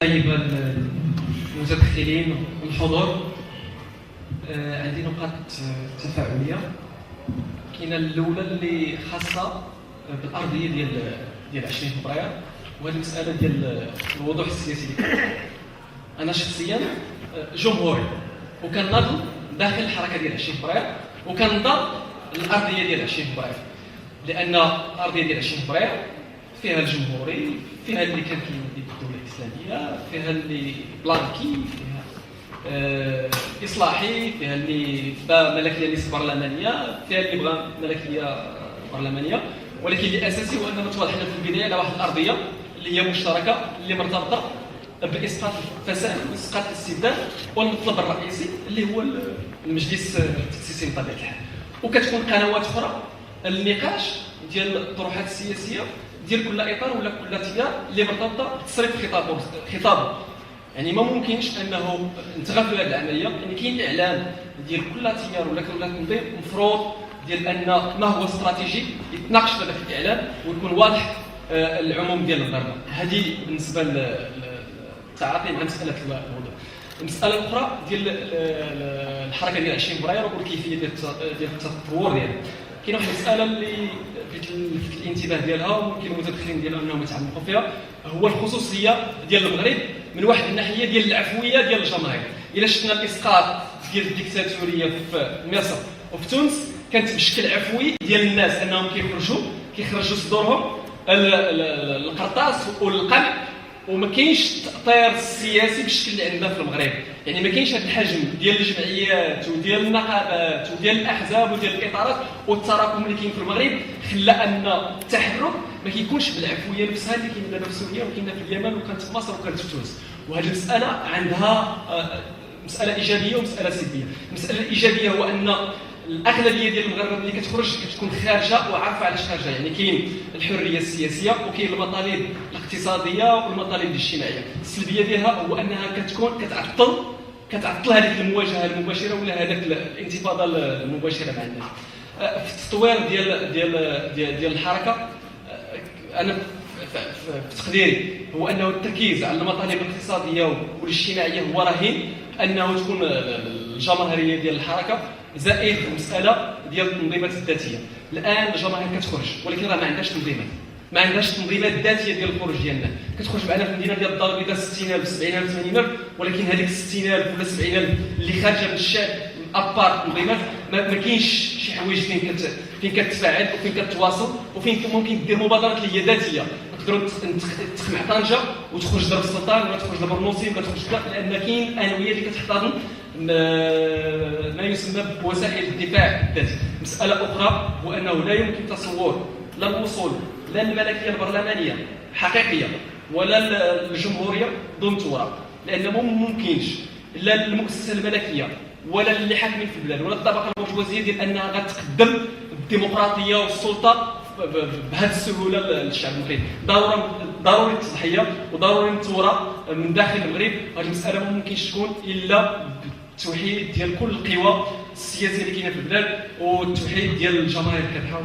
طيب المتدخلين والحضور، عندي نقاط تفاعليه. كاينه الاولى اللي خاصه بالارضيه ديال 20 فبراير، وهذه المساله ديال الوضوح السياسي. انا شخصيا جمهوري وكنناضل داخل الحركه ديال 20 فبراير، وكنضاد الارضيه ديال 20 فبراير، لان الارضيه ديال 20 فبراير فيها الجمهوري، فيها اللي كان كيدي بالدوله الاسلاميه، فيها اللي بلانكي، فيها اصلاحي، فيها اللي با ملكيه ليست برلمانيه، فيها اللي بغى ملكيه برلمانيه. ولكن اللي اساسي هو اننا توضحنا في البدايه على واحد الارضيه اللي هي مشتركه، اللي مرتبطه باسقاط الفساد واسقاط الاستبداد، والمطلب الرئيسي اللي هو المجلس التاسيسي بطبيعه الحال. وكتكون قنوات اخرى النقاش ديال الطروحات السياسيه ديال كل اطار ولا كل تيار اللي مرتبطه بتصريف خطابه. يعني ما ممكنش انه نتغافلوا هذه العمليه، يعني كاين اعلان ديال كل تيار ولا كل تنظيم مفروض ديال ان ما هو استراتيجي يتناقش في هذاك الاعلان ويكون واضح العموم ديال الضربه. هذه بالنسبه للتعاطي مع مساله الوضوح. المساله الاخرى ديال الحركه ديال 20 فبراير والكيفيه ديال التطور ديالها. كاينه واحد المساله اللي في الانتباه ديالها وممكن المتدخلين ديالها انهم يتعمقوا فيها، هو الخصوصيه ديال المغرب من واحد الناحيه ديال العفويه ديال الجماهير. الا شفنا الاسقاط ديال الديكتاتوريه في مصر وفي تونس، كانت بشكل عفوي ديال الناس انهم كيخرجوا صدورهم القرطاس والقمع، وما كاينش التأطير السياسي بالشكل اللي عندنا في المغرب. يعني ما كاينش هذا الحجم ديال الجمعيات وديال النقابات وديال الاحزاب وديال الاطارات، والتراكم اللي كاين في المغرب خلى ان التحرك ما كيكونش بالعفويه نفسها اللي كاين دابا في سوريا وكاينه في اليمن وكانت في مصر وكانت في تونس. وهذه المساله عندها مساله ايجابيه ومساله سلبيه. المساله الايجابيه هو ان الاغلبيه ديال المغاربه اللي كتخرج كتكون خارجه وعارفه علاش خارجه. يعني كاين الحريه السياسيه وكاين المطالب الاقتصاديه والمطالب الاجتماعيه. السلبيه ديالها هو انها كتكون كتعطل هذيك المواجهه المباشره ولا هذاك الانتفاضه المباشره مع الناس. في التطوير ديال الحركه، انا في تقديري هو انه التركيز على المطالب الاقتصاديه والاجتماعيه هو رهين انه تكون الجماهيريه ديال الحركه، زائد المساله ديال التنظيمات الذاتيه. الان الجماهير كتخرج ولكن راه ما عندهاش تنظيمات ذاتيه ديال الخروج ديالنا. كتخرج معنا في المدينه ديال الدار البيضاء 60000 70000 80000، ولكن هذيك 60000 ولا 70000 اللي خارجه من الشارع ابار تنظيمات ما كاينش شي حوايج فين كتتفاعل وفين كتواصل وفين ممكن دير مبادرات اللي هي ذاتيه. تقدروا تخمع طنجه وتخرج درب السلطان ولا تخرج لبرنوسي ولا تخرج كذا، لان كاين انويه اللي كتحتضن ما يسمى بوسائل الدفاع الذاتي. مساله اخرى هو انه لا يمكن تصور لا الوصول لا الملكيه البرلمانيه حقيقيه ولا الجمهوريه دون ثوره، لان ما ممكنش لا المؤسسه الملكيه ولا اللي حاكمين في البلاد ولا الطبقه البرجوازيه ديال انها غتقدم الديمقراطيه والسلطه بهذه السهوله للشعب المغربي. ضروري التضحيه وضروري الثوره من داخل المغرب. هذه المساله ما ممكنش تكون الا بالتوحيد ديال كل القوى السياسيه اللي كاينه في البلاد والتوحيد ديال الجماهير كتحاول